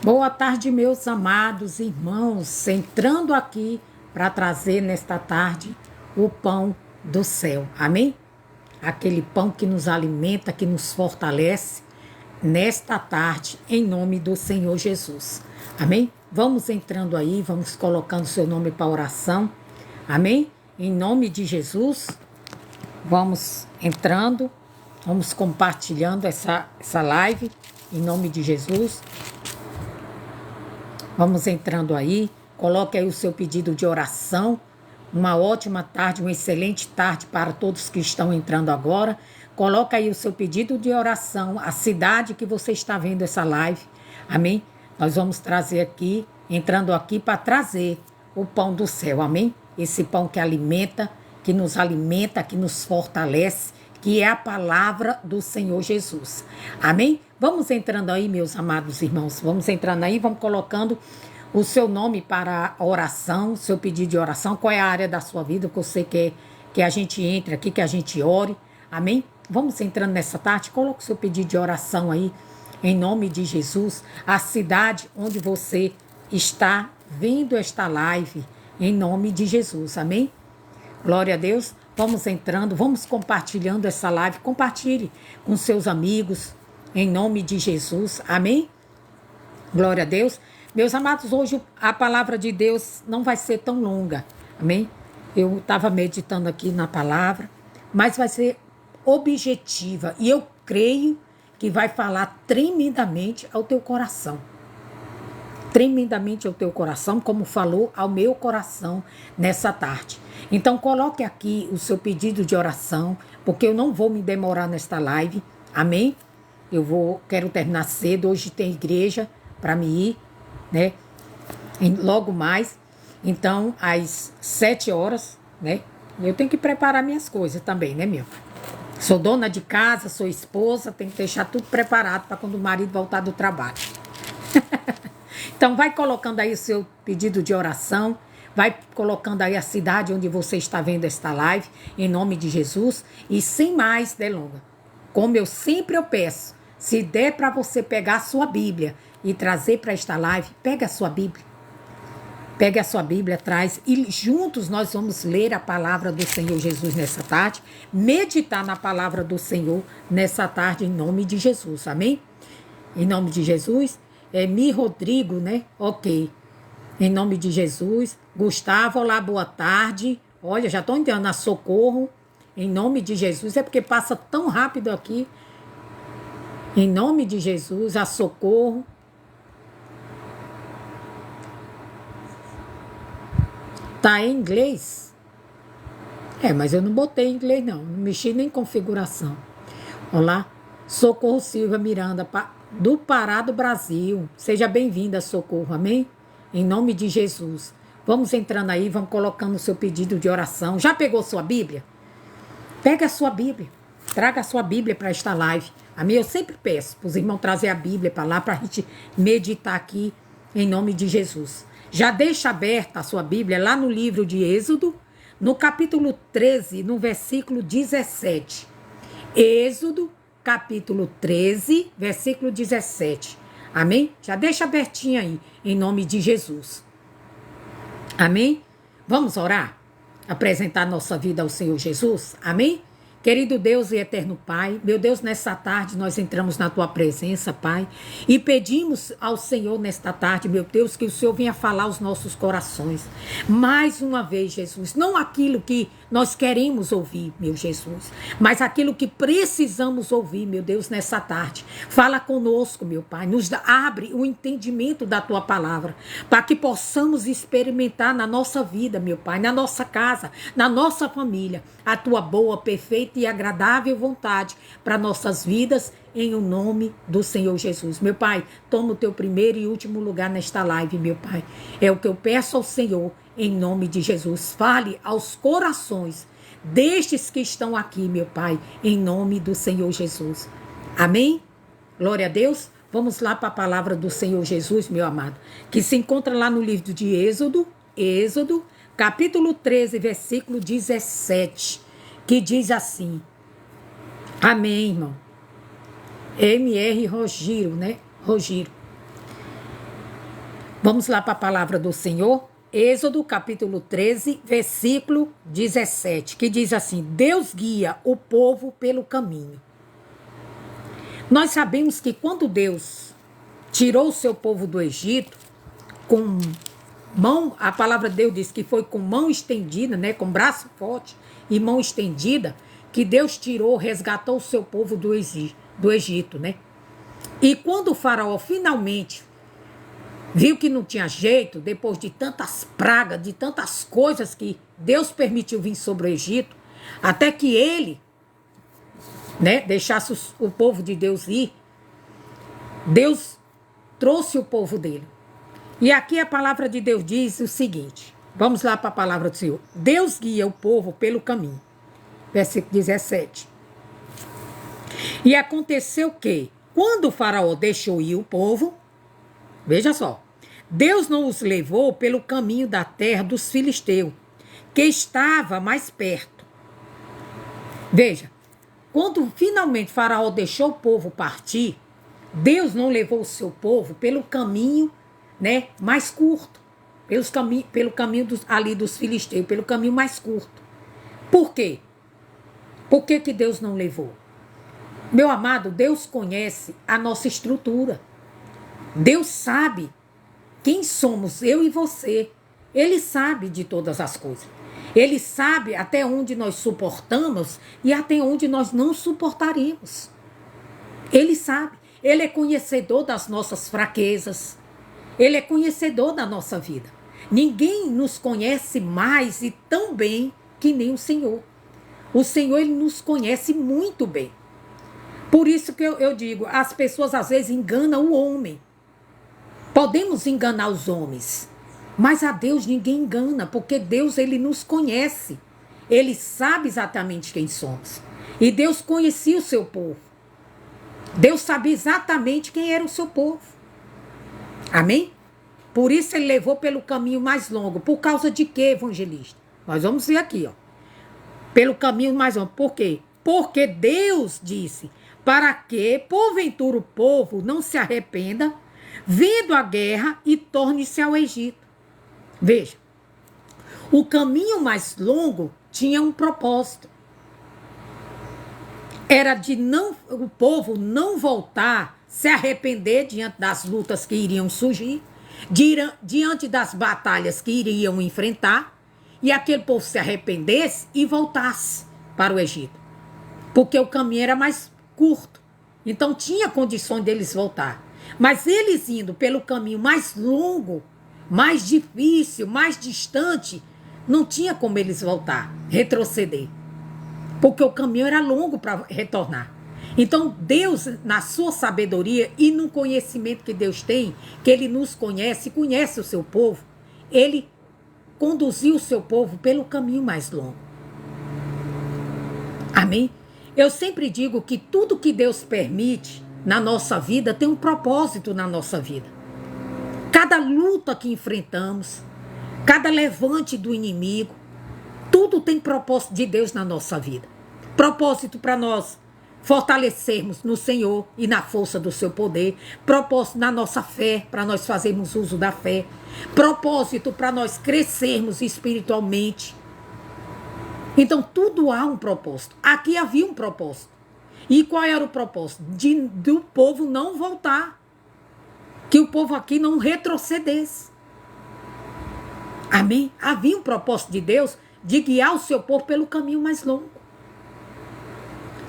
Boa tarde, meus amados irmãos, entrando aqui para trazer nesta tarde o pão do céu, amém? Aquele pão que nos alimenta, que nos fortalece nesta tarde, em nome do Senhor Jesus, amém? Vamos entrando aí, vamos colocando seu nome para oração, amém? Em nome de Jesus, vamos entrando, vamos compartilhando essa live, em nome de Jesus. Vamos entrando aí, coloque aí o seu pedido de oração. Uma ótima tarde, uma excelente tarde para todos que estão entrando agora. Coloque aí o seu pedido de oração, a cidade que você está vendo essa live. Amém? Nós vamos trazer aqui, entrando aqui para trazer o pão do céu. Amém? Esse pão que alimenta, que nos fortalece, que é a palavra do Senhor Jesus. Amém? Vamos entrando aí, meus amados irmãos. Vamos entrando aí, vamos colocando o seu nome para a oração, seu pedido de oração. Qual é a área da sua vida que você quer que a gente entre aqui, que a gente ore. Amém? Vamos entrando nessa tarde. Coloque o seu pedido de oração aí, em nome de Jesus. A cidade onde você está vendo esta live, em nome de Jesus. Amém? Glória a Deus. Vamos entrando, vamos compartilhando essa live. Compartilhe com seus amigos, em nome de Jesus. Amém? Glória a Deus. Meus amados, hoje a palavra de Deus não vai ser tão longa. Amém? Eu estava meditando aqui na palavra, mas vai ser objetiva. E eu creio que vai falar tremendamente ao teu coração. Tremendamente ao teu coração, como falou ao meu coração nessa tarde. Então coloque aqui o seu pedido de oração, porque eu não vou me demorar nesta live, amém? Quero terminar cedo, hoje tem igreja para me ir, né? Logo mais, então às 7 horas, né? Eu tenho que preparar minhas coisas também, né, meu? Sou dona de casa, sou esposa, tenho que deixar tudo preparado para quando o marido voltar do trabalho. Então vai colocando aí o seu pedido de oração, vai colocando aí a cidade onde você está vendo esta live, em nome de Jesus, e sem mais delonga. Como eu sempre peço, se der para você pegar a sua Bíblia e trazer para esta live, pega a sua Bíblia. Pegue a sua Bíblia, traz, e juntos nós vamos ler a palavra do Senhor Jesus nessa tarde, meditar na palavra do Senhor nessa tarde, em nome de Jesus, amém? Em nome de Jesus. Rodrigo, né? Ok. Em nome de Jesus. Gustavo, olá, boa tarde. Olha, já estou entrando na Socorro. Em nome de Jesus. É porque passa tão rápido aqui. Em nome de Jesus, a Socorro. Tá em inglês? Mas eu não botei em inglês, não. Não mexi nem em configuração. Olá. Socorro Silva Miranda, do Pará do Brasil. Seja bem-vinda, Socorro, amém? Em nome de Jesus. Vamos entrando aí, vamos colocando o seu pedido de oração. Já pegou sua Bíblia? Pega a sua Bíblia. Traga a sua Bíblia para esta live. Amém? Eu sempre peço para os irmãos trazer a Bíblia para lá, para a gente meditar aqui, em nome de Jesus. Já deixa aberta a sua Bíblia lá no livro de Êxodo, no capítulo 13, no versículo 17. Êxodo, capítulo 13, versículo 17. Amém? Já deixa abertinho aí, em nome de Jesus. Amém? Vamos orar? Apresentar nossa vida ao Senhor Jesus? Amém? Querido Deus e eterno Pai, meu Deus, nessa tarde nós entramos na Tua presença, Pai, e pedimos ao Senhor nesta tarde, meu Deus, que o Senhor venha falar aos nossos corações. Mais uma vez, Jesus, não aquilo que nós queremos ouvir, meu Jesus, mas aquilo que precisamos ouvir, meu Deus, nessa tarde. Fala conosco, meu Pai, abre o entendimento da Tua palavra, para que possamos experimentar na nossa vida, meu Pai, na nossa casa, na nossa família, a Tua boa, perfeita e agradável vontade para nossas vidas, em o nome do Senhor Jesus. Meu Pai, toma o Teu primeiro e último lugar nesta live, meu Pai. É o que eu peço ao Senhor, em nome de Jesus. Fale aos corações destes que estão aqui, meu Pai, em nome do Senhor Jesus. Amém? Glória a Deus. Vamos lá para a palavra do Senhor Jesus, meu amado, que se encontra lá no livro de Êxodo, capítulo 13, versículo 17, que diz assim. Amém, irmão. M.R. Rogiro, né? Rogiro. Vamos lá para a palavra do Senhor. Êxodo capítulo 13, versículo 17, que diz assim: Deus guia o povo pelo caminho. Nós sabemos que quando Deus tirou o seu povo do Egito, com mão, a palavra de Deus diz que foi com mão estendida, né, com braço forte e mão estendida, que Deus tirou, resgatou o seu povo do Egito, né? E quando o faraó finalmente viu que não tinha jeito, depois de tantas pragas, de tantas coisas que Deus permitiu vir sobre o Egito, até que ele, né, deixasse o povo de Deus ir, Deus trouxe o povo dele. E aqui a palavra de Deus diz o seguinte, vamos lá para a palavra do Senhor. Deus guia o povo pelo caminho. Versículo 17. E aconteceu que, quando o faraó deixou ir o povo, veja só, Deus não os levou pelo caminho da terra dos filisteus, que estava mais perto. Veja, quando finalmente Faraó deixou o povo partir, Deus não levou o seu povo pelo caminho, né, mais curto, pelo caminho ali dos filisteus, pelo caminho mais curto. Por quê? Por que que Deus não levou? Meu amado, Deus conhece a nossa estrutura. Deus sabe quem somos, eu e você. Ele sabe de todas as coisas. Ele sabe até onde nós suportamos e até onde nós não suportaremos. Ele sabe. Ele é conhecedor das nossas fraquezas. Ele é conhecedor da nossa vida. Ninguém nos conhece mais e tão bem que nem o Senhor. O Senhor, ele nos conhece muito bem. Por isso que eu digo, as pessoas às vezes enganam o homem. Podemos enganar os homens, mas a Deus ninguém engana, porque Deus, ele nos conhece. Ele sabe exatamente quem somos. E Deus conhecia o seu povo. Deus sabia exatamente quem era o seu povo. Amém? Por isso ele levou pelo caminho mais longo. Por causa de quê, evangelista? Nós vamos ver aqui, ó. Pelo caminho mais longo. Por quê? Porque Deus disse, para que, porventura, o povo não se arrependa, vendo a guerra e torne-se ao Egito. Veja, o caminho mais longo tinha um propósito. Era de o povo não voltar, se arrepender diante das lutas que iriam surgir, diante das batalhas que iriam enfrentar, e aquele povo se arrependesse e voltasse para o Egito. Porque o caminho era mais curto. Então tinha condições deles voltar. Mas eles indo pelo caminho mais longo, mais difícil, mais distante, não tinha como eles voltar, retroceder. Porque o caminho era longo para retornar. Então Deus, na sua sabedoria e no conhecimento que Deus tem, que ele nos conhece, conhece o seu povo, ele conduziu o seu povo pelo caminho mais longo. Amém? Eu sempre digo que tudo que Deus permite na nossa vida tem um propósito na nossa vida. Cada luta que enfrentamos, cada levante do inimigo, tudo tem propósito de Deus na nossa vida. Propósito para nós fortalecermos no Senhor e na força do seu poder. Propósito na nossa fé, para nós fazermos uso da fé. Propósito para nós crescermos espiritualmente. Então tudo há um propósito. Aqui havia um propósito. E qual era o propósito? Do povo não voltar. Que o povo aqui não retrocedesse. Amém? Havia um propósito de Deus de guiar o seu povo pelo caminho mais longo.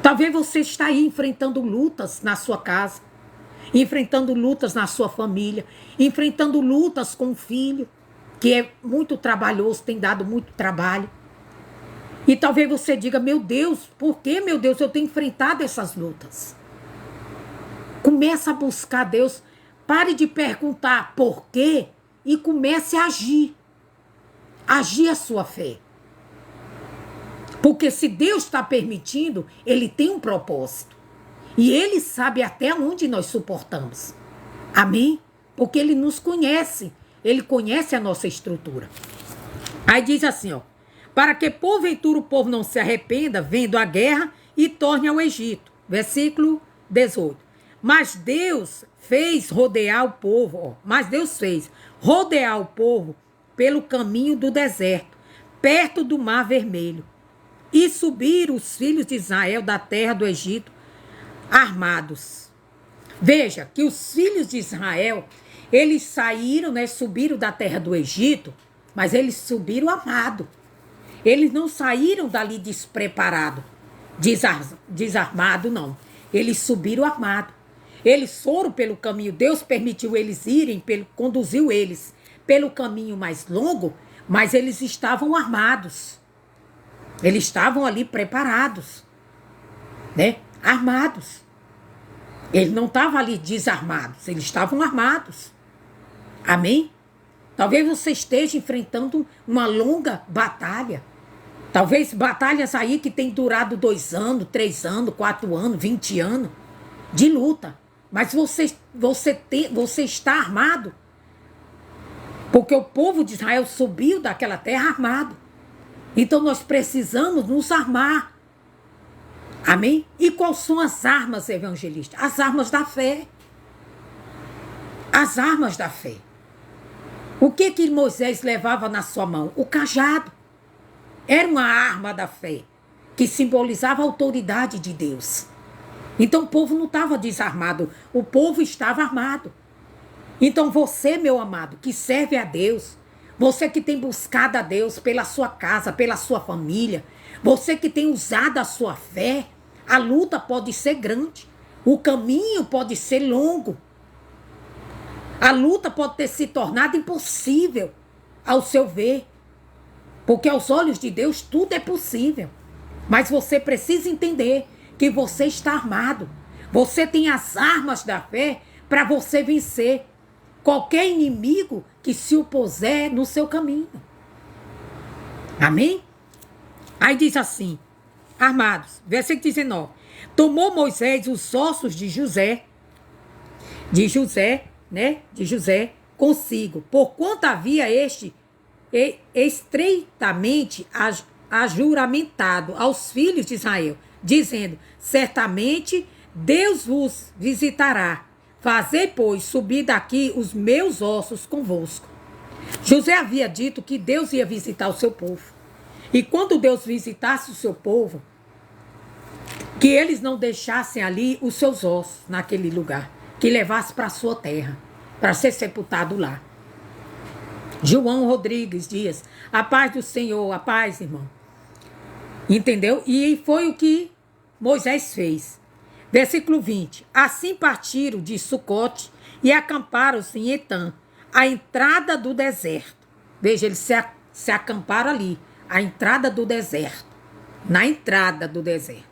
Talvez você está aí enfrentando lutas na sua casa, enfrentando lutas na sua família, enfrentando lutas com o filho, que é muito trabalhoso, tem dado muito trabalho. E talvez você diga, meu Deus, por que, meu Deus, eu tenho enfrentado essas lutas? Começa a buscar Deus, pare de perguntar por quê e comece a agir. Agir a sua fé. Porque se Deus está permitindo, ele tem um propósito. E ele sabe até onde nós suportamos. Amém? Porque ele nos conhece. Ele conhece a nossa estrutura. Aí diz assim, ó. Para que porventura o povo não se arrependa, vendo a guerra, e torne ao Egito. Versículo 18. Mas Deus fez rodear o povo, ó. Mas Deus fez rodear o povo pelo caminho do deserto, perto do Mar Vermelho. E subiram os filhos de Israel da terra do Egito armados. Veja que os filhos de Israel, eles saíram, né, subiram da terra do Egito, mas eles subiram armados. Eles não saíram dali despreparados, desarmados, não. Eles subiram armados. Eles foram pelo caminho, Deus permitiu eles irem, conduziu eles pelo caminho mais longo, mas eles estavam armados. Eles estavam ali preparados, né? Armados. Eles não estavam ali desarmados, eles estavam armados. Amém? Talvez você esteja enfrentando uma longa batalha. Talvez batalhas aí que tem durado 2 anos, 3 anos, 4 anos, 20 anos de luta. Mas você está armado. Porque o povo de Israel subiu daquela terra armado. Então nós precisamos nos armar. Amém? E quais são as armas, evangelista? As armas da fé. As armas da fé. O que Moisés levava na sua mão? O cajado. Era uma arma da fé, que simbolizava a autoridade de Deus. Então o povo não estava desarmado, o povo estava armado. Então você, meu amado, que serve a Deus, você que tem buscado a Deus pela sua casa, pela sua família, você que tem usado a sua fé, a luta pode ser grande, o caminho pode ser longo, a luta pode ter se tornado impossível ao seu ver, porque aos olhos de Deus tudo é possível. Mas você precisa entender que você está armado. Você tem as armas da fé para você vencer qualquer inimigo que se opuser no seu caminho. Amém? Aí diz assim, armados, versículo 19. Tomou Moisés os ossos de José, consigo, porquanto havia este estreitamente ajuramentado aos filhos de Israel, dizendo, certamente Deus vos visitará. Fazei, pois, subir daqui os meus ossos convosco. José havia dito que Deus ia visitar o seu povo. E quando Deus visitasse o seu povo, que eles não deixassem ali os seus ossos naquele lugar, que levasse para a sua terra, para ser sepultado lá. João Rodrigues Dias, a paz do Senhor, a paz, irmão. Entendeu? E foi o que Moisés fez. Versículo 20. Assim partiram de Sucote e acamparam-se em Etã, à entrada do deserto. Veja, eles se acamparam ali, à entrada do deserto. Na entrada do deserto.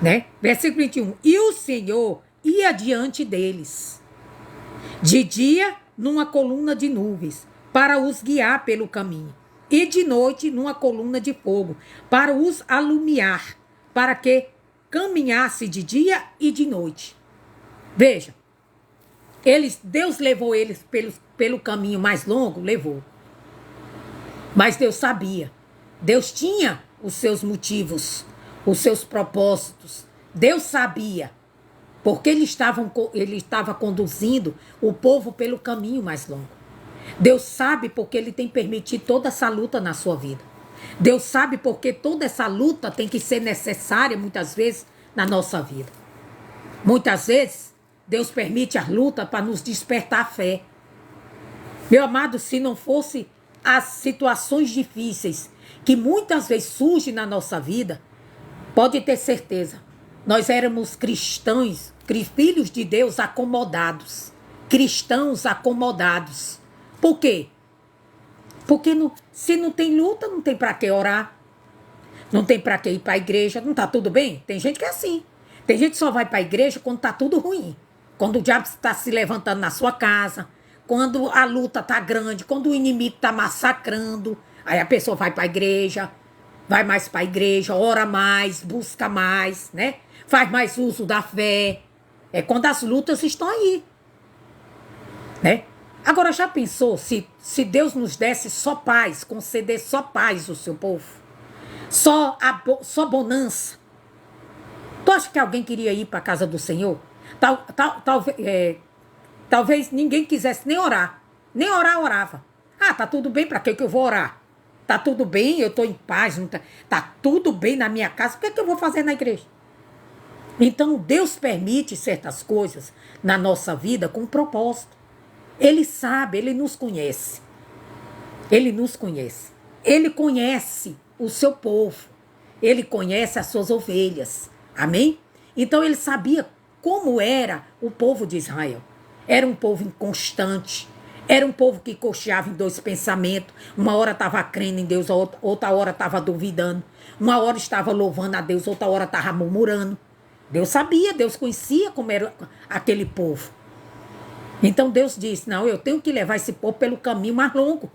Né? Versículo 21. E o Senhor ia diante deles. De dia, numa coluna de nuvens, para os guiar pelo caminho. E de noite, numa coluna de fogo, para os alumiar, para que caminhasse de dia e de noite. Veja, Deus levou eles pelo caminho mais longo, levou. Mas Deus sabia. Deus tinha os seus motivos, os seus propósitos. Deus sabia. Porque ele estava conduzindo o povo pelo caminho mais longo. Deus sabe porque ele tem permitido toda essa luta na sua vida. Deus sabe porque toda essa luta tem que ser necessária muitas vezes na nossa vida. Muitas vezes Deus permite a luta para nos despertar a fé. Meu amado, se não fosse as situações difíceis que muitas vezes surgem na nossa vida, pode ter certeza, nós éramos cristãos, filhos de Deus acomodados. Cristãos acomodados. Por quê? Porque se não tem luta, não tem para que orar. Não tem para que ir para a igreja. Não está tudo bem? Tem gente que é assim. Tem gente que só vai para a igreja quando está tudo ruim. Quando o diabo está se levantando na sua casa. Quando a luta está grande. Quando o inimigo está massacrando. Aí a pessoa vai para a igreja. Vai mais para a igreja. Ora mais. Busca mais. Né? Faz mais uso da fé. É quando as lutas estão aí. Né? Agora, já pensou se Deus nos desse só paz, concedesse só paz ao seu povo? Só bonança? Tu acha que alguém queria ir para a casa do Senhor? Talvez ninguém quisesse nem orar. Nem orar, orava. Ah, tá tudo bem, para que eu vou orar? Tá tudo bem, eu estou em paz, não tá tudo bem na minha casa, o que eu vou fazer na igreja? Então, Deus permite certas coisas na nossa vida com um propósito. Ele sabe, ele nos conhece. Ele nos conhece. Ele conhece o seu povo. Ele conhece as suas ovelhas. Amém? Então, ele sabia como era o povo de Israel. Era um povo inconstante. Era um povo que cocheava em dois pensamentos. Uma hora estava crendo em Deus, outra hora estava duvidando. Uma hora estava louvando a Deus, outra hora estava murmurando. Deus sabia, Deus conhecia como era aquele povo. Então Deus disse, não, eu tenho que levar esse povo pelo caminho mais longo.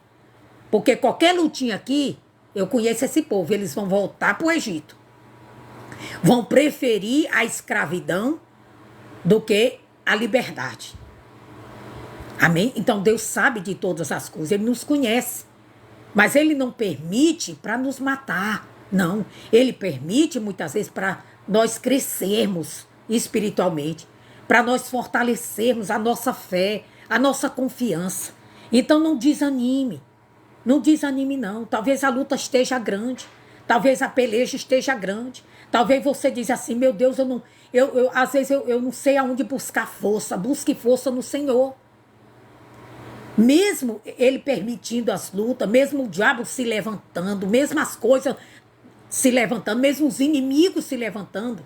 Porque qualquer lutinha aqui, eu conheço esse povo, eles vão voltar para o Egito. Vão preferir a escravidão do que a liberdade. Amém? Então Deus sabe de todas as coisas, Ele nos conhece. Mas Ele não permite para nos matar. Não, Ele permite muitas vezes para nós crescermos espiritualmente, para nós fortalecermos a nossa fé, a nossa confiança. Então não desanime. Não desanime não. Talvez a luta esteja grande. Talvez a peleja esteja grande. Talvez você diz assim, meu Deus, às vezes eu não sei aonde buscar força. Busque força no Senhor. Mesmo ele permitindo as lutas, mesmo o diabo se levantando, mesmo as coisas se levantando, mesmo os inimigos se levantando,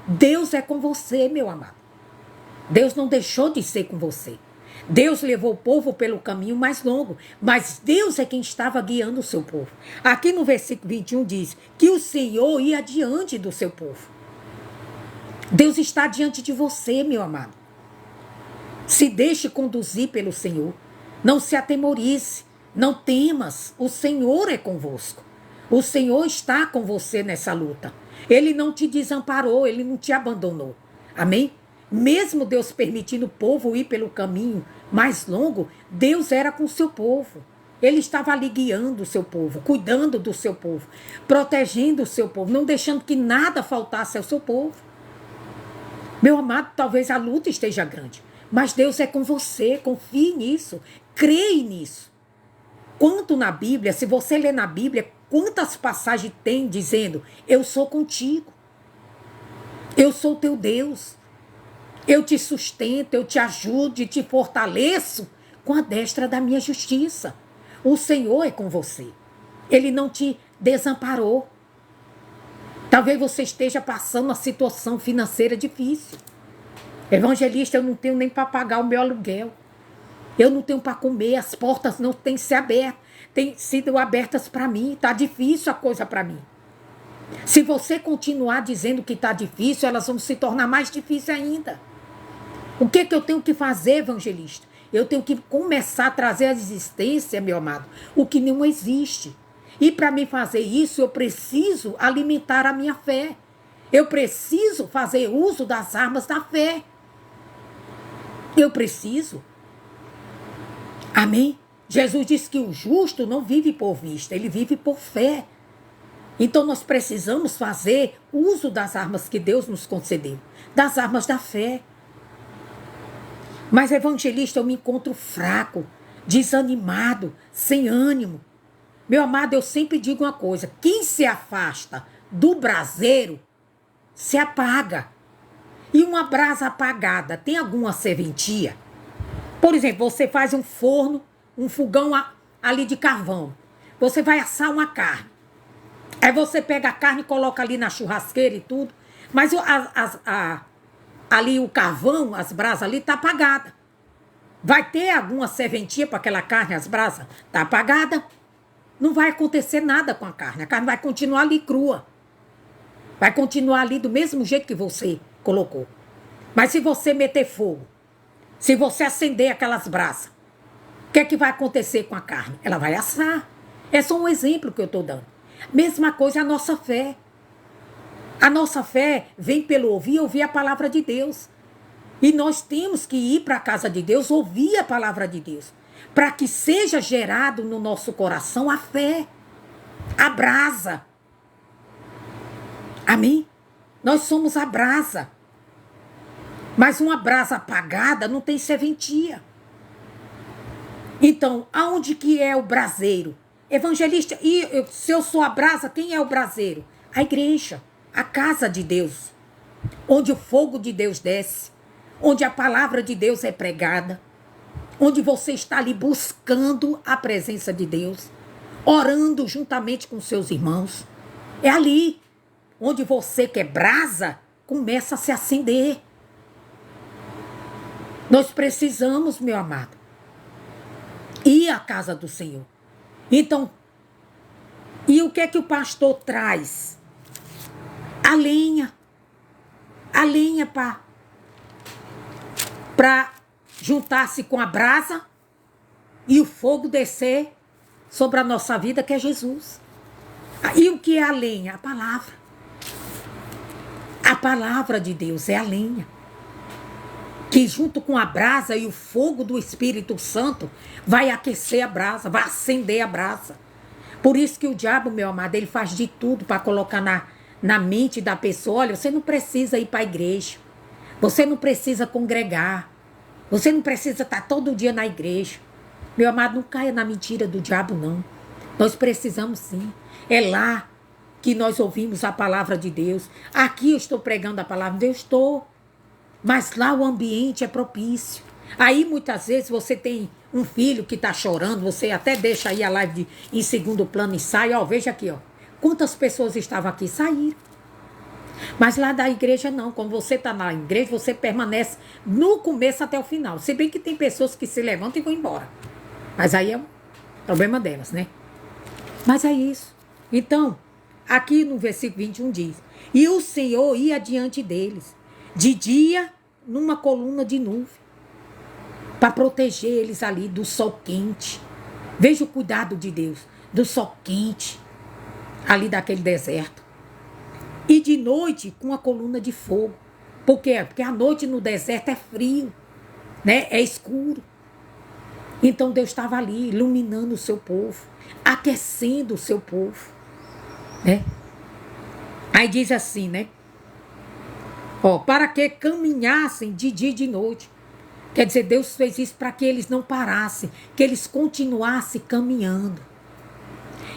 Deus é com você, meu amado. Deus não deixou de ser com você. Deus levou o povo pelo caminho mais longo, mas Deus é quem estava guiando o seu povo. Aqui no versículo 21 diz que o Senhor ia diante do seu povo. Deus está diante de você, meu amado. Se deixe conduzir pelo Senhor. Não se atemorize, não temas, o Senhor é convosco. O Senhor está com você nessa luta. Ele não te desamparou, Ele não te abandonou. Amém? Mesmo Deus permitindo o povo ir pelo caminho mais longo, Deus era com o seu povo. Ele estava ali guiando o seu povo, cuidando do seu povo, protegendo o seu povo, não deixando que nada faltasse ao seu povo. Meu amado, talvez a luta esteja grande, mas Deus é com você, confie nisso, creia nisso. Quanto na Bíblia, se você ler na Bíblia, quantas passagens tem dizendo, eu sou contigo, eu sou teu Deus, eu te sustento, eu te ajudo e te fortaleço com a destra da minha justiça. O Senhor é com você, Ele não te desamparou. Talvez você esteja passando uma situação financeira difícil. Evangelista, eu não tenho nem para pagar o meu aluguel. Eu não tenho para comer, as portas não têm sido abertas para mim. Está difícil a coisa para mim. Se você continuar dizendo que está difícil, elas vão se tornar mais difíceis ainda. O que eu tenho que fazer, evangelista? Eu tenho que começar a trazer à existência, meu amado, o que não existe. E para me fazer isso, eu preciso alimentar a minha fé. Eu preciso fazer uso das armas da fé. Eu preciso. Amém? Jesus disse que o justo não vive por vista, ele vive por fé. Então nós precisamos fazer uso das armas que Deus nos concedeu, das armas da fé. Mas, evangelista, eu me encontro fraco, desanimado, sem ânimo. Meu amado, eu sempre digo uma coisa, quem se afasta do braseiro se apaga. E uma brasa apagada tem alguma serventia? Por exemplo, você faz um forno, um fogão ali de carvão. Você vai assar uma carne. Aí você pega a carne e coloca ali na churrasqueira e tudo. Mas ali o carvão, as brasas ali, tá apagada. Vai ter alguma serventia para aquela carne, as brasas? Tá apagada. Não vai acontecer nada com a carne vai continuar ali crua. Vai continuar ali do mesmo jeito que você colocou. Mas se você meter fogo, se você acender aquelas brasas, o que é que vai acontecer com a carne? Ela vai assar. É só um exemplo que eu estou dando. Mesma coisa a nossa fé. A nossa fé vem pelo ouvir a palavra de Deus. E nós temos que ir para a casa de Deus, ouvir a palavra de Deus, para que seja gerado no nosso coração a fé, a brasa. Amém? Nós somos a brasa. Mas uma brasa apagada não tem serventia. Então, aonde que é o braseiro? Evangelista, se eu sou a brasa, quem é o braseiro? A igreja, a casa de Deus, onde o fogo de Deus desce, onde a palavra de Deus é pregada, onde você está ali buscando a presença de Deus, orando juntamente com seus irmãos. É ali onde você que é brasa começa a se acender. Nós precisamos, meu amado, ir à casa do Senhor. Então, e o que é que o pastor traz? A lenha. A lenha para juntar-se com a brasa e o fogo descer sobre a nossa vida, que é Jesus. E o que é a lenha? A palavra. A palavra de Deus é a lenha, que junto com a brasa e o fogo do Espírito Santo vai aquecer a brasa, vai acender a brasa. Por isso que o diabo, meu amado, ele faz de tudo para colocar na mente da pessoa: olha, você não precisa ir para a igreja, você não precisa congregar, você não precisa estar todo dia na igreja. Meu amado, não caia na mentira do diabo, não. Nós precisamos sim. É lá que nós ouvimos a palavra de Deus. Aqui eu estou pregando a palavra de Deus, estou. Mas lá o ambiente é propício. Aí muitas vezes você tem um filho que está chorando, você até deixa aí a live em segundo plano e sai. Ó, veja aqui, ó. Quantas pessoas estavam aqui? Saíram. Mas lá da igreja não. Quando você está na igreja, você permanece no começo até o final. Se bem que tem pessoas que se levantam e vão embora. Mas aí é um problema delas, né? Mas é isso. Então, aqui no versículo 21 diz: e o Senhor ia diante deles, de dia numa coluna de nuvem, para proteger eles ali do sol quente. Veja o cuidado de Deus, do sol quente, ali daquele deserto. E de noite com a coluna de fogo. Por quê? Porque a noite no deserto é frio, né? É escuro. Então Deus estava ali iluminando o seu povo, aquecendo o seu povo, né? Aí diz assim, né? Ó, para que caminhassem de dia e de noite. Quer dizer, Deus fez isso para que eles não parassem, que eles continuassem caminhando.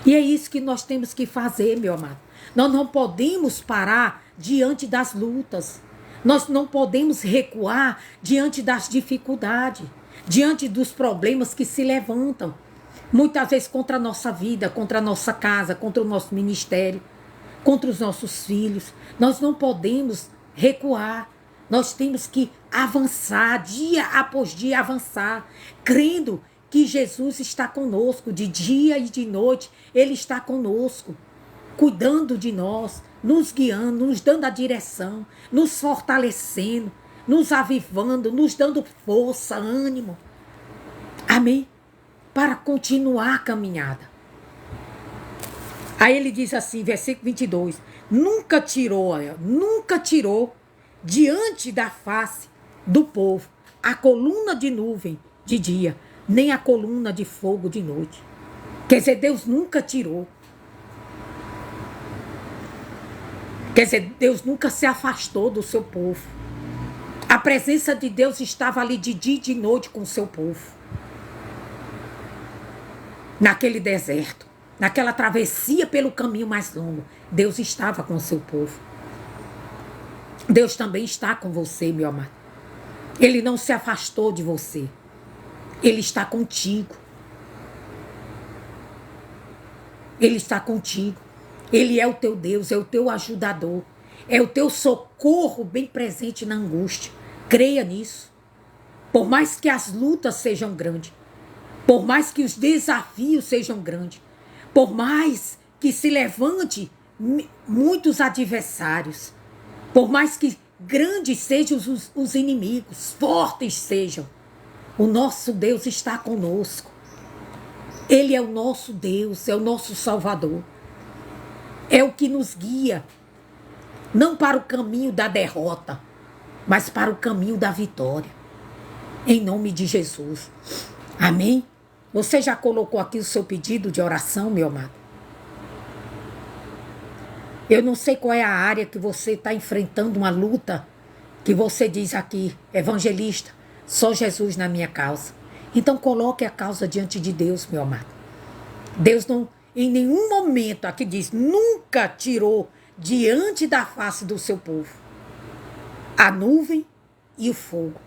E é isso que nós temos que fazer, meu amado. Nós não podemos parar diante das lutas. Nós não podemos recuar diante das dificuldades, diante dos problemas que se levantam. Muitas vezes contra a nossa vida, contra a nossa casa, contra o nosso ministério, contra os nossos filhos. Nós não podemos recuar. Nós temos que avançar, dia após dia avançar, crendo que Jesus está conosco, de dia e de noite, Ele está conosco, cuidando de nós, nos guiando, nos dando a direção, nos fortalecendo, nos avivando, nos dando força, ânimo. Amém? Para continuar a caminhada. Aí ele diz assim, versículo 22, nunca tirou diante da face do povo a coluna de nuvem de dia, nem a coluna de fogo de noite. Quer dizer, Deus nunca tirou. Quer dizer, Deus nunca se afastou do seu povo. A presença de Deus estava ali de dia e de noite com o seu povo. Naquele deserto, naquela travessia pelo caminho mais longo, Deus estava com o seu povo. Deus também está com você, meu amado. Ele não se afastou de você. Ele está contigo. Ele está contigo. Ele é o teu Deus, é o teu ajudador. É o teu socorro bem presente na angústia. Creia nisso. Por mais que as lutas sejam grandes, por mais que os desafios sejam grandes, por mais que se levante muitos adversários, por mais que grandes sejam os inimigos, fortes sejam, o nosso Deus está conosco. Ele é o nosso Deus, é o nosso Salvador. É o que nos guia, não para o caminho da derrota, mas para o caminho da vitória. Em nome de Jesus. Amém? Você já colocou aqui o seu pedido de oração, meu amado? Eu não sei qual é a área que você está enfrentando uma luta, que você diz aqui, evangelista, só Jesus na minha causa. Então coloque a causa diante de Deus, meu amado. Deus não, em nenhum momento, aqui diz, nunca tirou diante da face do seu povo a nuvem e o fogo,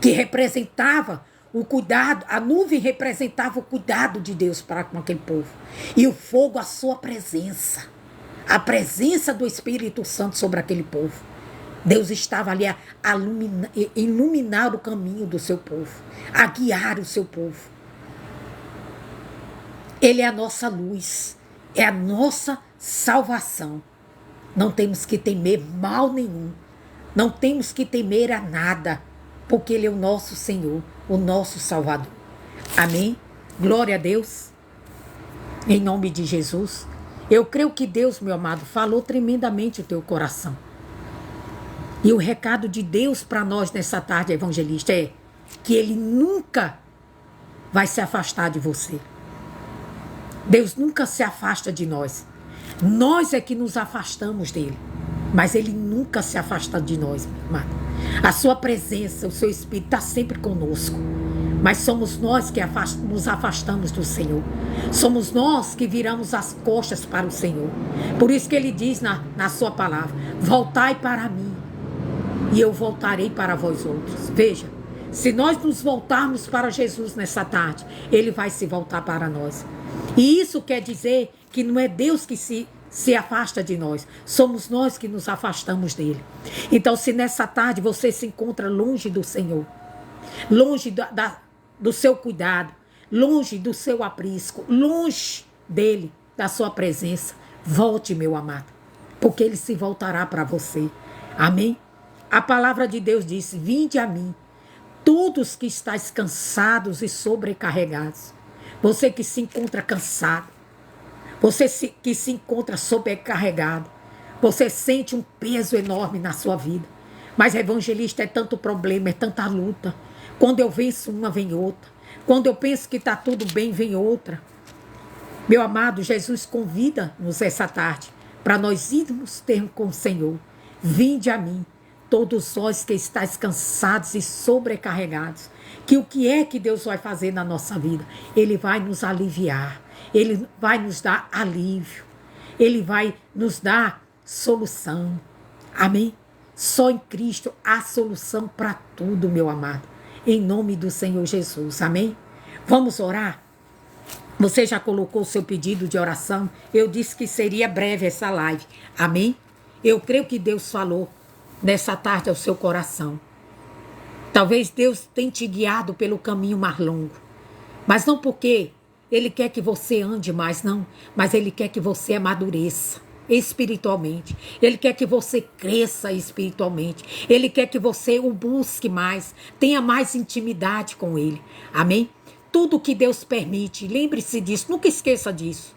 que representava o cuidado, a nuvem representava o cuidado de Deus para com aquele povo, e o fogo a sua presença, a presença do Espírito Santo sobre aquele povo. Deus estava ali a iluminar o caminho do seu povo, a guiar o seu povo. Ele é a nossa luz, é a nossa salvação. Não temos que temer mal nenhum, não temos que temer a nada, porque Ele é o nosso Senhor, o nosso Salvador. Amém? Glória a Deus. Em nome de Jesus. Eu creio que Deus, meu amado, falou tremendamente o teu coração. E o recado de Deus para nós nessa tarde, evangelista, é que Ele nunca vai se afastar de você. Deus nunca se afasta de nós. Nós é que nos afastamos dele. Mas Ele nunca se afasta de nós, meu amado. A sua presença, o seu Espírito está sempre conosco. Mas somos nós que nos afastamos do Senhor. Somos nós que viramos as costas para o Senhor. Por isso que Ele diz na sua palavra, voltai para mim, e eu voltarei para vós outros. Veja, se nós nos voltarmos para Jesus nessa tarde, Ele vai se voltar para nós. E isso quer dizer que não é Deus que se afasta de nós, somos nós que nos afastamos dele. Então, se nessa tarde você se encontra longe do Senhor, longe do seu cuidado, longe do seu aprisco, longe dele, da sua presença, volte, meu amado, porque ele se voltará para você. Amém? A palavra de Deus diz, vinde a mim, todos que estáis cansados e sobrecarregados. Você que se encontra cansado, você que se encontra sobrecarregado, você sente um peso enorme na sua vida. Mas, evangelista, é tanto problema, é tanta luta. Quando eu venço uma, vem outra. Quando eu penso que está tudo bem, vem outra. Meu amado, Jesus convida-nos essa tarde para nós irmos ter com o Senhor. Vinde a mim, todos vós que estáis cansados e sobrecarregados. Que o que é que Deus vai fazer na nossa vida? Ele vai nos aliviar. Ele vai nos dar alívio. Ele vai nos dar solução. Amém? Só em Cristo há solução para tudo, meu amado. Em nome do Senhor Jesus. Amém? Vamos orar? Você já colocou o seu pedido de oração? Eu disse que seria breve essa live. Amém? Eu creio que Deus falou nessa tarde ao seu coração. Talvez Deus tenha te guiado pelo caminho mais longo. Mas não porque Ele quer que você ande mais, não. Mas Ele quer que você amadureça espiritualmente. Ele quer que você cresça espiritualmente. Ele quer que você o busque mais. Tenha mais intimidade com Ele. Amém? Tudo que Deus permite, lembre-se disso, nunca esqueça disso.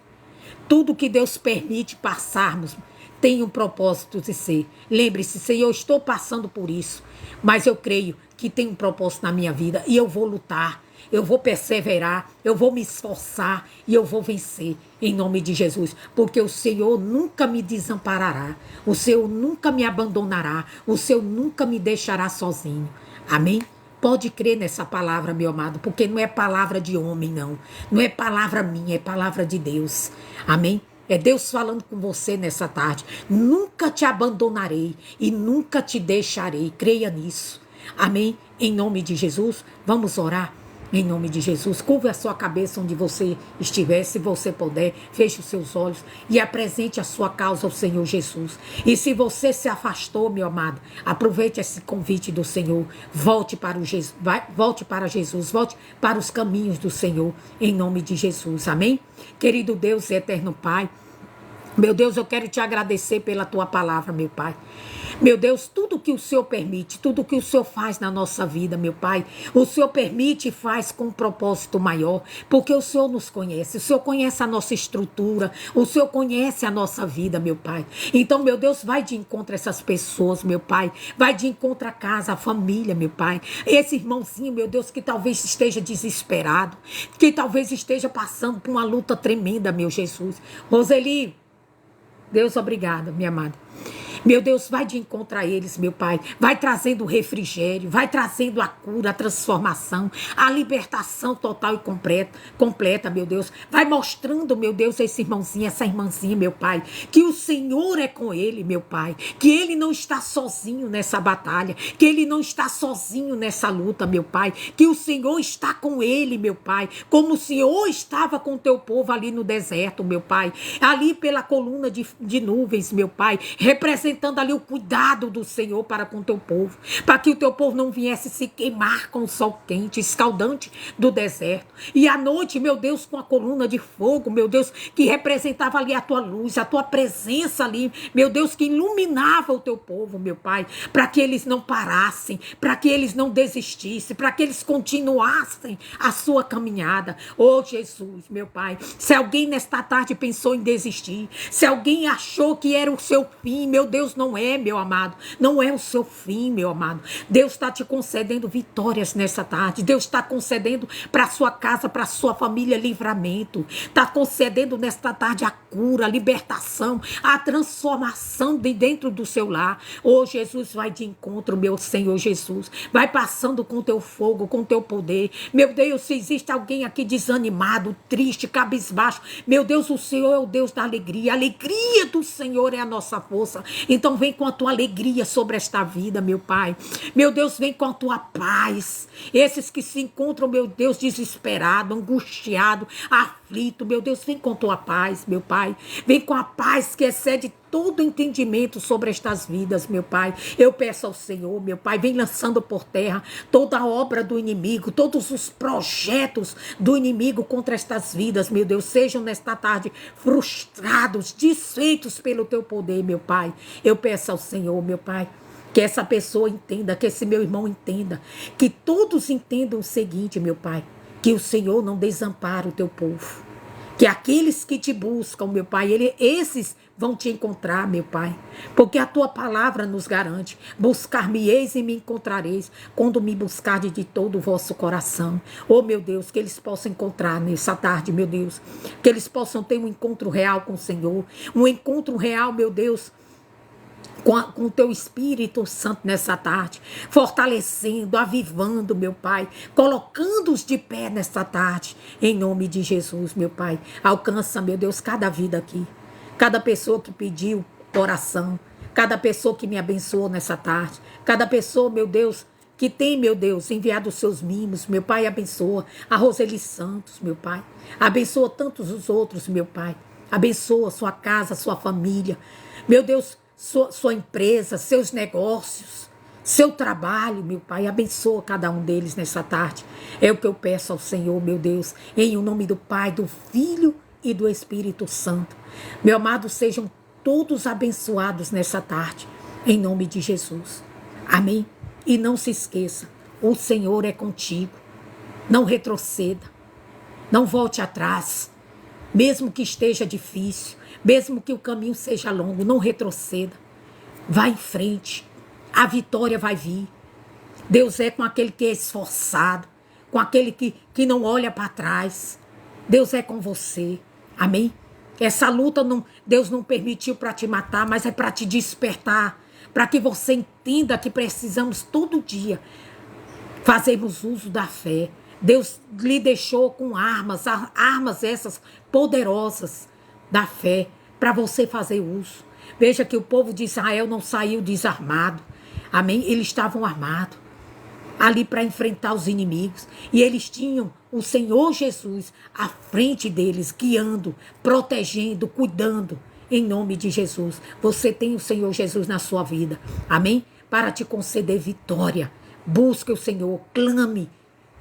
Tudo que Deus permite passarmos tem um propósito de ser. Lembre-se, Senhor, eu estou passando por isso, mas eu creio que tem um propósito na minha vida e eu vou lutar, eu vou perseverar, eu vou me esforçar e eu vou vencer em nome de Jesus, porque o Senhor nunca me desamparará, o Senhor nunca me abandonará, o Senhor nunca me deixará sozinho. Amém? Pode crer nessa palavra, meu amado, porque não é palavra de homem, não. Não é palavra minha, é palavra de Deus. Amém? É Deus falando com você nessa tarde. Nunca te abandonarei e nunca te deixarei. Creia nisso. Amém? Em nome de Jesus, vamos orar. Em nome de Jesus, curva a sua cabeça onde você estiver, se você puder, feche os seus olhos e apresente a sua causa ao Senhor Jesus. E se você se afastou, meu amado, aproveite esse convite do Senhor, volte para volte para Jesus, volte para os caminhos do Senhor, em nome de Jesus, amém? Querido Deus e eterno Pai, meu Deus, eu quero te agradecer pela tua palavra, meu Pai. Meu Deus, tudo que o Senhor permite, tudo que o Senhor faz na nossa vida, meu Pai, o Senhor permite e faz com um propósito maior, porque o Senhor nos conhece, o Senhor conhece a nossa estrutura, o Senhor conhece a nossa vida, meu Pai. Então, meu Deus, vai de encontro a essas pessoas, meu Pai, vai de encontro a casa, a família, meu Pai. Esse irmãozinho, meu Deus, que talvez esteja desesperado, que talvez esteja passando por uma luta tremenda, meu Jesus. Roseli, Deus, obrigada, minha amada. Meu Deus, vai de encontro a eles, meu Pai. Vai trazendo o refrigério, vai trazendo a cura, a transformação, a libertação total e completa, meu Deus. Vai mostrando, meu Deus, esse irmãozinho, essa irmãzinha, meu Pai, que o Senhor é com ele, meu Pai. Que ele não está sozinho nessa batalha, que ele não está sozinho nessa luta, meu Pai. Que o Senhor está com ele, meu Pai. Como o Senhor estava com o teu povo ali no deserto, meu Pai. Ali pela coluna de nuvens, meu Pai. Representando ali o cuidado do Senhor para com o teu povo. Para que o teu povo não viesse se queimar com o sol quente, escaldante do deserto. E à noite, meu Deus, com a coluna de fogo, meu Deus, que representava ali a tua luz, a tua presença ali, meu Deus, que iluminava o teu povo, meu Pai. Para que eles não parassem, para que eles não desistissem, para que eles continuassem a sua caminhada. Oh, Jesus, meu Pai, se alguém nesta tarde pensou em desistir, se alguém achou que era o seu fim, meu Deus, não é, meu amado, não é o seu fim, meu amado. Deus está te concedendo vitórias nessa tarde. Deus está concedendo para sua casa, para sua família, livramento. Está concedendo nesta tarde a cura, a libertação, a transformação de dentro do seu lar. Oh, Jesus, vai de encontro, meu Senhor Jesus. Vai passando com teu fogo, com teu poder. Meu Deus, se existe alguém aqui desanimado, triste, cabisbaixo, meu Deus, o Senhor é o Deus da alegria. A alegria do Senhor é a nossa força. Então vem com a tua alegria sobre esta vida, meu Pai. Meu Deus, vem com a tua paz. Esses que se encontram, meu Deus, desesperado, angustiado, aflito, meu Deus, vem com tua paz, meu Pai. Vem com a paz que excede todo entendimento sobre estas vidas, meu Pai. Eu peço ao Senhor, meu Pai, vem lançando por terra toda a obra do inimigo, todos os projetos do inimigo contra estas vidas, meu Deus, sejam nesta tarde frustrados, desfeitos pelo teu poder, meu Pai. Eu peço ao Senhor, meu Pai, que essa pessoa entenda, que esse meu irmão entenda, que todos entendam o seguinte, meu Pai, que o Senhor não desampara o teu povo. Que aqueles que te buscam, meu Pai, esses vão te encontrar, meu Pai. Porque a tua palavra nos garante. Buscar-me-eis e me encontrareis quando me buscardes de todo o vosso coração. Oh, meu Deus, que eles possam encontrar nessa tarde, meu Deus. Que eles possam ter um encontro real com o Senhor. Um encontro real, meu Deus, com o teu Espírito Santo nessa tarde, fortalecendo, avivando, meu Pai, colocando-os de pé nessa tarde, em nome de Jesus, meu Pai. Alcança, meu Deus, cada vida aqui, cada pessoa que pediu oração, cada pessoa que me abençoou nessa tarde, cada pessoa, meu Deus, que tem, meu Deus, enviado os seus mimos, meu Pai, abençoa a Roseli Santos, meu Pai, abençoa tantos os outros, meu Pai, abençoa sua casa, sua família, meu Deus, sua empresa, seus negócios, seu trabalho, meu Pai, abençoa cada um deles nessa tarde. É o que eu peço ao Senhor, meu Deus, em o nome do Pai, do Filho e do Espírito Santo. Meu amado, sejam todos abençoados nessa tarde, em nome de Jesus. Amém? E não se esqueça, o Senhor é contigo. Não retroceda, não volte atrás, mesmo que esteja difícil, mesmo que o caminho seja longo, não retroceda. Vá em frente. A vitória vai vir. Deus é com aquele que é esforçado, com aquele que não olha para trás. Deus é com você. Amém? Essa luta Deus não permitiu para te matar, mas é para te despertar. Para que você entenda que precisamos todo dia fazermos uso da fé. Deus lhe deixou com armas essas poderosas da fé, para você fazer uso. Veja que o povo de Israel não saiu desarmado. Amém? Eles estavam armados ali para enfrentar os inimigos. E eles tinham o Senhor Jesus à frente deles, guiando, protegendo, cuidando. Em nome de Jesus. Você tem o Senhor Jesus na sua vida. Amém? Para te conceder vitória. Busque o Senhor, clame,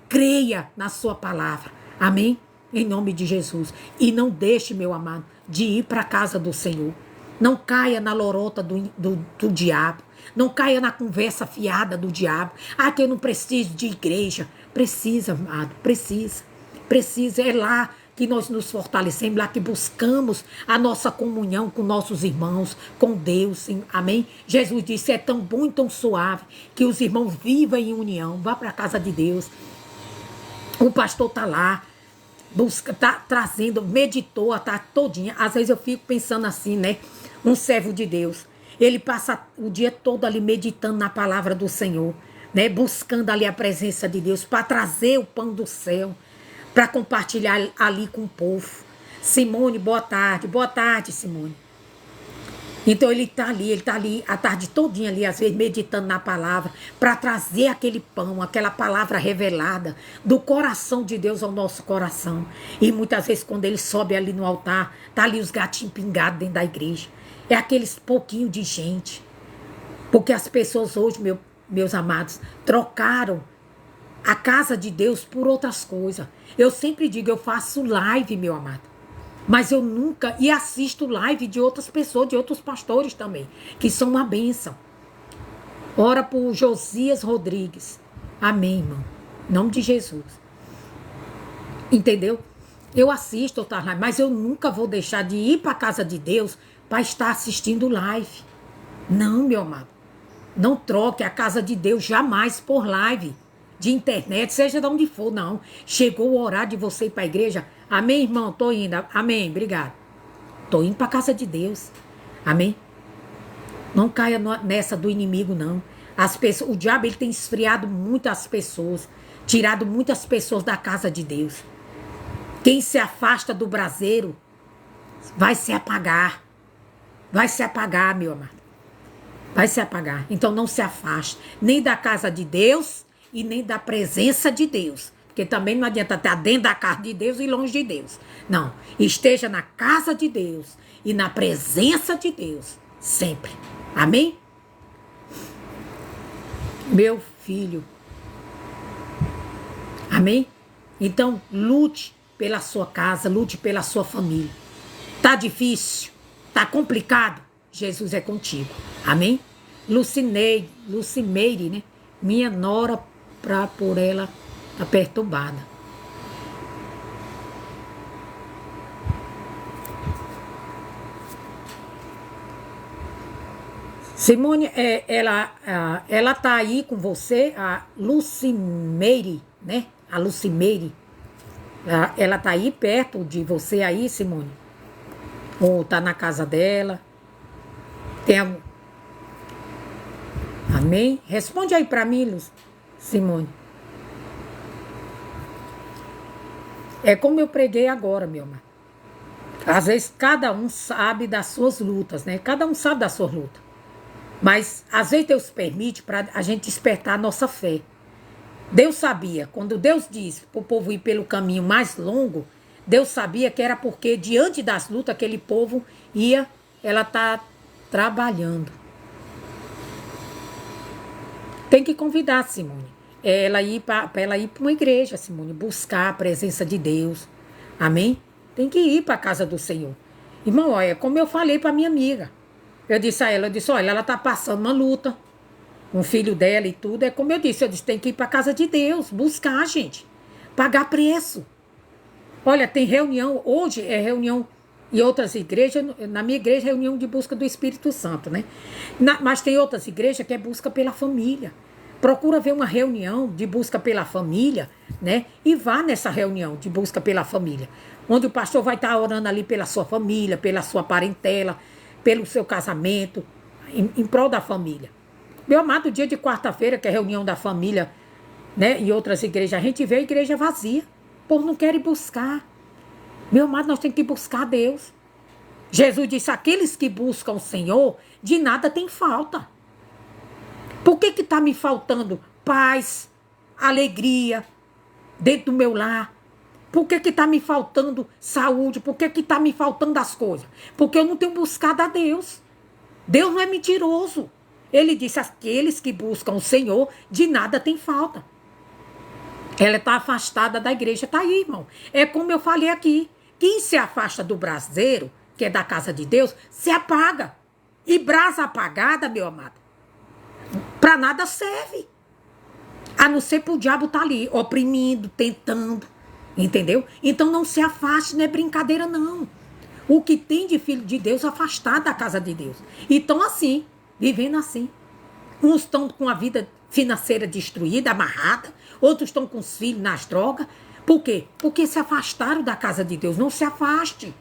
creia na sua palavra. Amém? Em nome de Jesus. E não deixe, meu amado, de ir para a casa do Senhor. Não caia na lorota do diabo. Não caia na conversa fiada do diabo. Ah, que eu não preciso de igreja. Precisa, amado, precisa. Precisa, é lá que nós nos fortalecemos, lá que buscamos a nossa comunhão com nossos irmãos, com Deus, amém? Jesus disse, é tão bom e tão suave que os irmãos vivam em união. Vá para a casa de Deus. O pastor está lá, está trazendo, meditou a tarde todinha. Às vezes eu fico pensando assim, né? Um servo de Deus. Ele passa o dia todo ali meditando na palavra do Senhor, né? Buscando ali a presença de Deus para trazer o pão do céu, para compartilhar ali com o povo. Simone, boa tarde. Boa tarde, Simone. Então ele está ali a tarde todinha ali, às vezes meditando na palavra, para trazer aquele pão, aquela palavra revelada do coração de Deus ao nosso coração. E muitas vezes quando ele sobe ali no altar, tá ali os gatinhos pingados dentro da igreja. É aqueles pouquinho de gente. Porque as pessoas hoje, meus amados, trocaram a casa de Deus por outras coisas. Eu sempre digo, eu faço live, meu amado. Mas eu nunca, e assisto live de outras pessoas, de outros pastores também, que são uma bênção. Ora por Josias Rodrigues. Amém, irmão. Em nome de Jesus. Entendeu? Eu assisto outras lives, mas eu nunca vou deixar de ir para a casa de Deus para estar assistindo live. Não, meu amado. Não troque a casa de Deus jamais por live de internet, seja de onde for, não. Chegou o horário de você ir para a igreja. Amém, irmão? Tô indo. Amém, obrigado. Tô indo para a casa de Deus. Amém? Não caia nessa do inimigo, não. As pessoas, o diabo ele tem esfriado muitas pessoas, tirado muitas pessoas da casa de Deus. Quem se afasta do braseiro vai se apagar. Vai se apagar, meu amado. Vai se apagar. Então não se afaste nem da casa de Deus e nem da presença de Deus. Porque também não adianta estar dentro da casa de Deus e longe de Deus. Não. Esteja na casa de Deus e na presença de Deus. Sempre. Amém? Meu filho. Amém? Então, lute pela sua casa, lute pela sua família. Tá difícil? Tá complicado? Jesus é contigo. Amém? Lucimeire, né? Minha nora, por ela tá perturbada. Simone, ela tá aí com você, a Lucimeire, né? A Lucimeire. Ela tá aí perto de você aí, Simone? Ou tá na casa dela? Tem algum... Amém? Responde aí para mim, Simone. É como eu preguei agora, meu amor. Às vezes cada um sabe das suas lutas, né? Cada um sabe das suas lutas. Mas às vezes Deus permite para a gente despertar a nossa fé. Deus sabia, quando Deus disse para o povo ir pelo caminho mais longo, Deus sabia que era porque diante das lutas aquele povo ela tá trabalhando. Tem que convidar, Simone. Ela ir para uma igreja, Simone, buscar a presença de Deus. Amém? Tem que ir para a casa do Senhor. Irmão, olha, como eu falei para minha amiga. Eu disse a ela, olha, ela tá passando uma luta. Um filho dela e tudo. É como eu disse, tem que ir para a casa de Deus, buscar, gente. Pagar preço. Olha, tem reunião, hoje é reunião em outras igrejas, na minha igreja é reunião de busca do Espírito Santo, né? Mas tem outras igrejas que é busca pela família. Procura ver uma reunião de busca pela família, né? E vá nessa reunião de busca pela família. Onde o pastor vai estar orando ali pela sua família, pela sua parentela, pelo seu casamento, em prol da família. Meu amado, dia de quarta-feira, que é reunião da família, né? Em outras igrejas, a gente vê a igreja vazia. O povo não quer ir buscar. Meu amado, nós temos que buscar Deus. Jesus disse, aqueles que buscam o Senhor, de nada tem falta. Por que está me faltando paz, alegria dentro do meu lar? Por que está me faltando saúde? Por que está me faltando as coisas? Porque eu não tenho buscado a Deus. Deus não é mentiroso. Ele disse, aqueles que buscam o Senhor, de nada tem falta. Ela está afastada da igreja. Está aí, irmão. É como eu falei aqui. Quem se afasta do braseiro, que é da casa de Deus, se apaga. E brasa apagada, meu amado, para nada serve. A não ser para o diabo estar ali, oprimindo, tentando. Entendeu? Então não se afaste, não é brincadeira, não. O que tem de filho de Deus afastado da casa de Deus. E estão assim, vivendo assim. Uns estão com a vida financeira destruída, amarrada. Outros estão com os filhos nas drogas. Por quê? Porque se afastaram da casa de Deus. Não se afaste.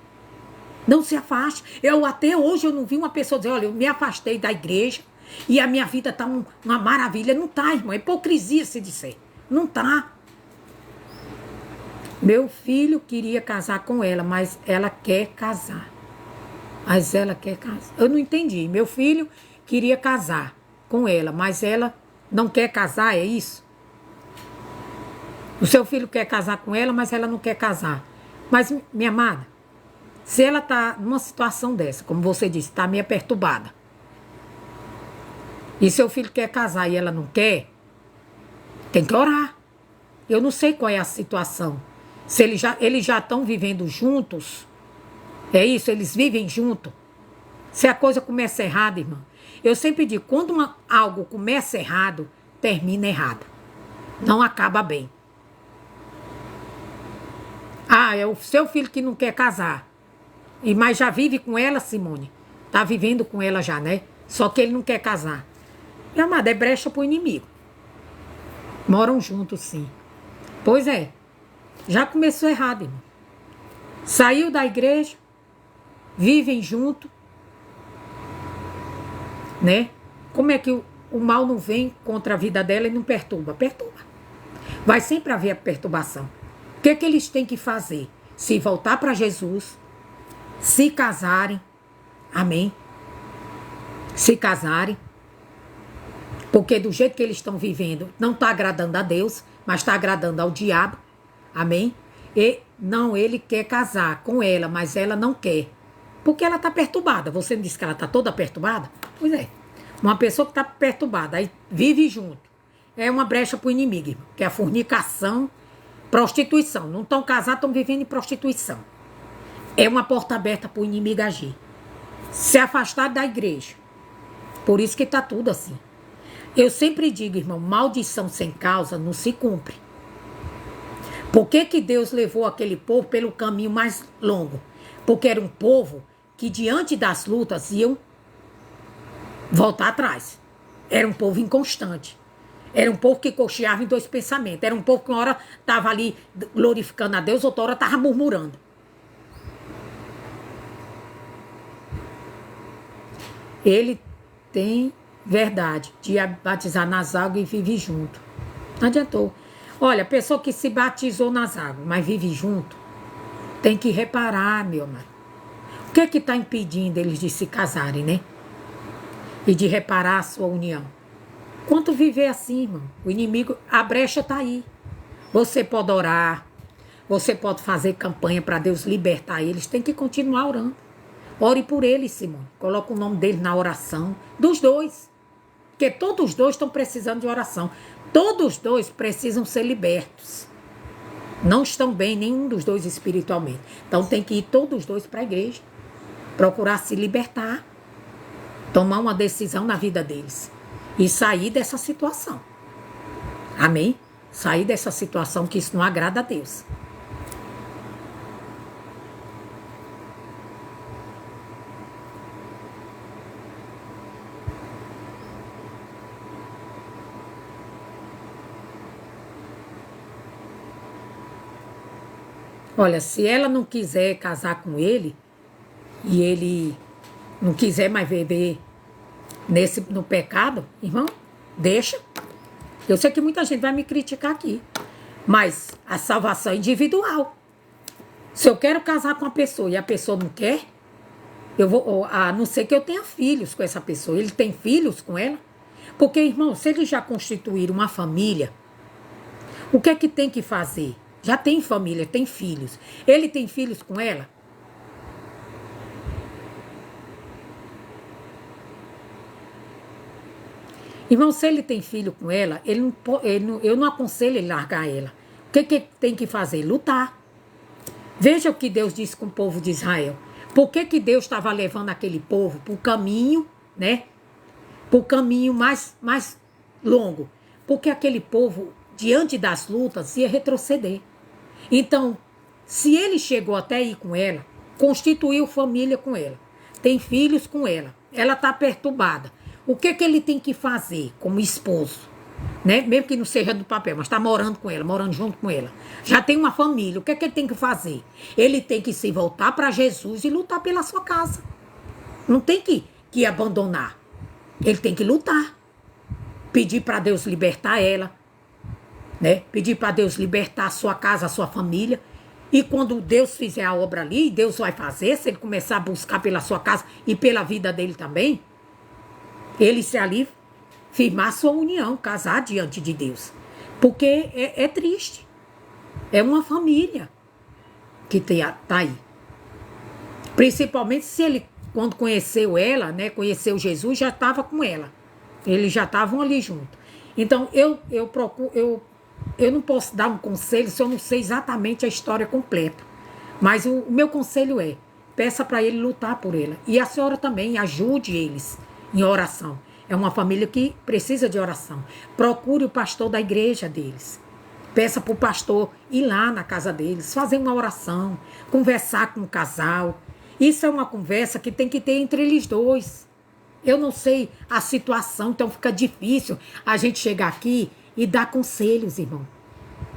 Não se afaste. Até hoje eu não vi uma pessoa dizer, olha, eu me afastei da igreja e a minha vida está uma maravilha. Não está, irmão. É hipocrisia se disser. Não está. Meu filho queria casar com ela, mas ela quer casar. Mas ela quer casar. Eu não entendi. Meu filho queria casar com ela, mas ela não quer casar, é isso? O seu filho quer casar com ela, mas ela não quer casar. Mas, minha amada, se ela está numa situação dessa, como você disse, está meio perturbada, e seu filho quer casar e ela não quer, tem que orar. Eu não sei qual é a situação. Se eles já estão vivendo juntos, é isso, eles vivem juntos. Se a coisa começa errada, irmão, eu sempre digo, quando algo começa errado, termina errado. Não acaba bem. Ah, é o seu filho que não quer casar. Mas já vive com ela, Simone. Tá vivendo com ela já, né? Só que ele não quer casar. Minha amada, é brecha pro inimigo. Moram juntos, sim. Pois é. Já começou errado, irmão. Saiu da igreja, vivem junto, né? Como é que o mal não vem contra a vida dela e não perturba? Perturba. Vai sempre haver a perturbação. O que eles têm que fazer? Se voltar para Jesus, se casarem, amém? Se casarem, porque do jeito que eles estão vivendo, não está agradando a Deus, mas está agradando ao diabo, amém? E não, ele quer casar com ela, mas ela não quer, porque ela está perturbada. Você não disse que ela está toda perturbada? Pois é, uma pessoa que está perturbada, aí vive junto, é uma brecha para o inimigo, que é a fornicação, prostituição. Não estão casados, estão vivendo em prostituição. É uma porta aberta para o inimigo agir. Se afastar da igreja. Por isso que está tudo assim. Eu sempre digo, irmão, maldição sem causa não se cumpre. Por que Deus levou aquele povo pelo caminho mais longo? Porque era um povo que diante das lutas iam voltar atrás. Era um povo inconstante. Era um povo que cocheava em dois pensamentos. Era um povo que uma hora estava ali glorificando a Deus, outra hora estava murmurando. Ele tem verdade de batizar nas águas e vive junto. Não adiantou. Olha, a pessoa que se batizou nas águas, mas vive junto, tem que reparar, meu amado. O que é que está impedindo eles de se casarem, né? E de reparar a sua união. Quanto viver assim, irmão? O inimigo, a brecha está aí. Você pode orar, você pode fazer campanha para Deus libertar eles, tem que continuar orando. Ore por eles, Simone. Coloca o nome deles na oração. Dos dois. Porque todos os dois estão precisando de oração. Todos os dois precisam ser libertos. Não estão bem nenhum dos dois espiritualmente. Então tem que ir todos os dois para a igreja. Procurar se libertar. Tomar uma decisão na vida deles. E sair dessa situação. Amém? Sair dessa situação que isso não agrada a Deus. Olha, se ela não quiser casar com ele, e ele não quiser mais viver no pecado, irmão, deixa. Eu sei que muita gente vai me criticar aqui, mas a salvação é individual. Se eu quero casar com uma pessoa e a pessoa não quer, eu vou, a não ser que eu tenha filhos com essa pessoa. Ele tem filhos com ela? Porque, irmão, se eles já constituíram uma família, o que é que tem que fazer? Já tem família, tem filhos. Ele tem filhos com ela? Irmão, se ele tem filho com ela, eu não aconselho ele largar ela. O que tem que fazer? Lutar. Veja o que Deus disse com o povo de Israel. Por que Deus estava levando aquele povo para o caminho, né? Para o caminho mais longo. Porque aquele povo, diante das lutas, ia retroceder. Então, se ele chegou até aí com ela, constituiu família com ela, tem filhos com ela está perturbada. O que ele tem que fazer como esposo? né? Mesmo que não seja do papel, mas está morando com ela, morando junto com ela. Já tem uma família. O que é que ele tem que fazer? Ele tem que se voltar para Jesus e lutar pela sua casa. Não tem que abandonar. Ele tem que lutar. Pedir para Deus libertar ela, né? Pedir para Deus libertar a sua casa, a sua família. E quando Deus fizer a obra ali, Deus vai fazer, se ele começar a buscar pela sua casa e pela vida dele também, ele se ali firmar sua união, casar diante de Deus. Porque é triste. É uma família que tá aí. Principalmente se ele, quando conheceu ela, né, conheceu Jesus, já estava com ela. Eles já estavam ali junto. Então, eu não posso dar um conselho se eu não sei exatamente a história completa. Mas o meu conselho é, peça para ele lutar por ela. E a senhora também ajude eles em oração. É uma família que precisa de oração. Procure o pastor da igreja deles. Peça para o pastor ir lá na casa deles, fazer uma oração, conversar com o casal. Isso é uma conversa que tem que ter entre eles dois. Eu não sei a situação, então fica difícil a gente chegar aqui e dar conselhos, irmão.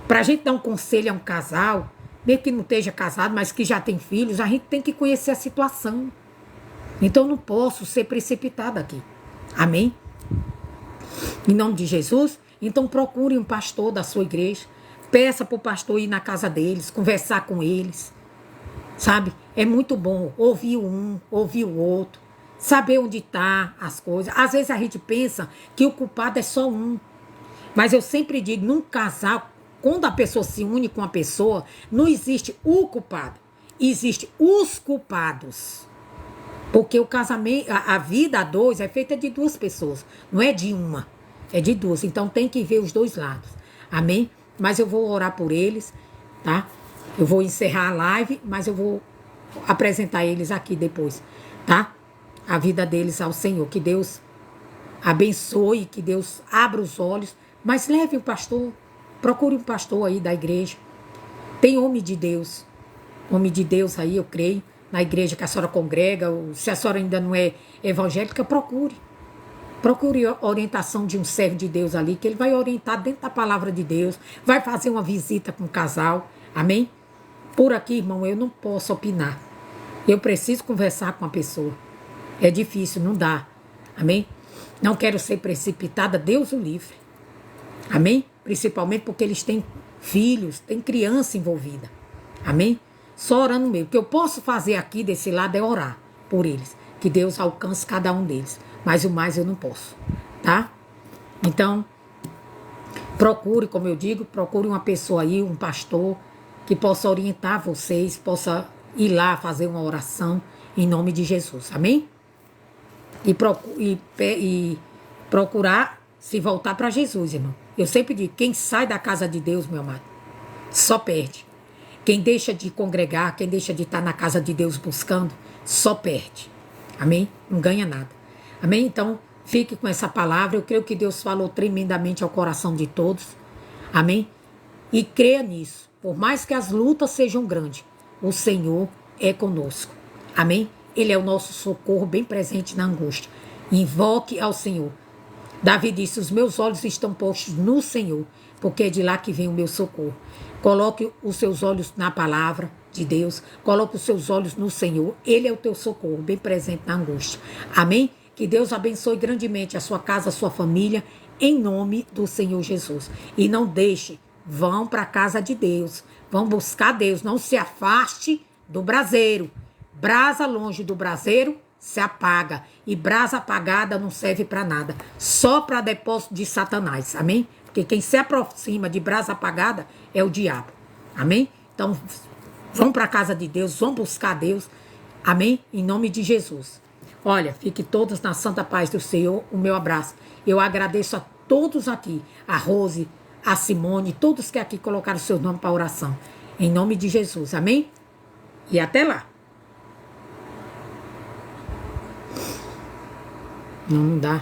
Para a gente dar um conselho a um casal, mesmo que não esteja casado, mas que já tem filhos, a gente tem que conhecer a situação. Então eu não posso ser precipitada aqui. Amém? Em nome de Jesus, então procure um pastor da sua igreja. Peça para o pastor ir na casa deles, conversar com eles. Sabe? É muito bom ouvir um, ouvir o outro. Saber onde está as coisas. Às vezes a gente pensa que o culpado é só um. Mas eu sempre digo, num casal, quando a pessoa se une com a pessoa, não existe o culpado. Existe os culpados. Porque o casamento, a vida a dois é feita de duas pessoas. Não é de uma, é de duas. Então tem que ver os dois lados. Amém? Mas eu vou orar por eles, tá? Eu vou encerrar a live, mas eu vou apresentar eles aqui depois, tá? A vida deles ao Senhor. Que Deus abençoe, que Deus abra os olhos. Mas leve o pastor, procure um pastor aí da igreja. Tem homem de Deus aí, eu creio, na igreja que a senhora congrega, ou se a senhora ainda não é evangélica, procure. Procure a orientação de um servo de Deus ali, que ele vai orientar dentro da palavra de Deus, vai fazer uma visita com o casal, amém? Por aqui, irmão, eu não posso opinar. Eu preciso conversar com a pessoa. É difícil, não dá, amém? Não quero ser precipitada, Deus o livre. Amém? Principalmente porque eles têm filhos, têm criança envolvida. Amém? Só orando mesmo. O que eu posso fazer aqui desse lado é orar por eles. Que Deus alcance cada um deles. Mas o mais eu não posso. Tá? Então, procure, como eu digo, procure uma pessoa aí, um pastor, que possa orientar vocês, possa ir lá fazer uma oração em nome de Jesus. Amém? E procurar se voltar para Jesus, irmão. Eu sempre digo, quem sai da casa de Deus, meu amado, só perde. Quem deixa de congregar, quem deixa de estar na casa de Deus buscando, só perde. Amém? Não ganha nada. Amém? Então, fique com essa palavra. Eu creio que Deus falou tremendamente ao coração de todos. Amém? E creia nisso. Por mais que as lutas sejam grandes, o Senhor é conosco. Amém? Ele é o nosso socorro bem presente na angústia. Invoque ao Senhor. Davi disse, os meus olhos estão postos no Senhor, porque é de lá que vem o meu socorro. Coloque os seus olhos na palavra de Deus, coloque os seus olhos no Senhor, Ele é o teu socorro, bem presente na angústia. Amém? Que Deus abençoe grandemente a sua casa, a sua família, em nome do Senhor Jesus. E não deixe, vão para a casa de Deus, vão buscar Deus, não se afaste do braseiro. Brasa longe do braseiro se apaga. E brasa apagada não serve para nada. Só para depósito de Satanás. Amém? Porque quem se aproxima de brasa apagada é o diabo. Amém? Então, vão para a casa de Deus, vão buscar Deus. Amém? Em nome de Jesus. Olha, fiquem todos na santa paz do Senhor. O meu abraço. Eu agradeço a todos aqui. A Rose, a Simone, todos que aqui colocaram seu nome para oração. Em nome de Jesus. Amém? E até lá. Não dá.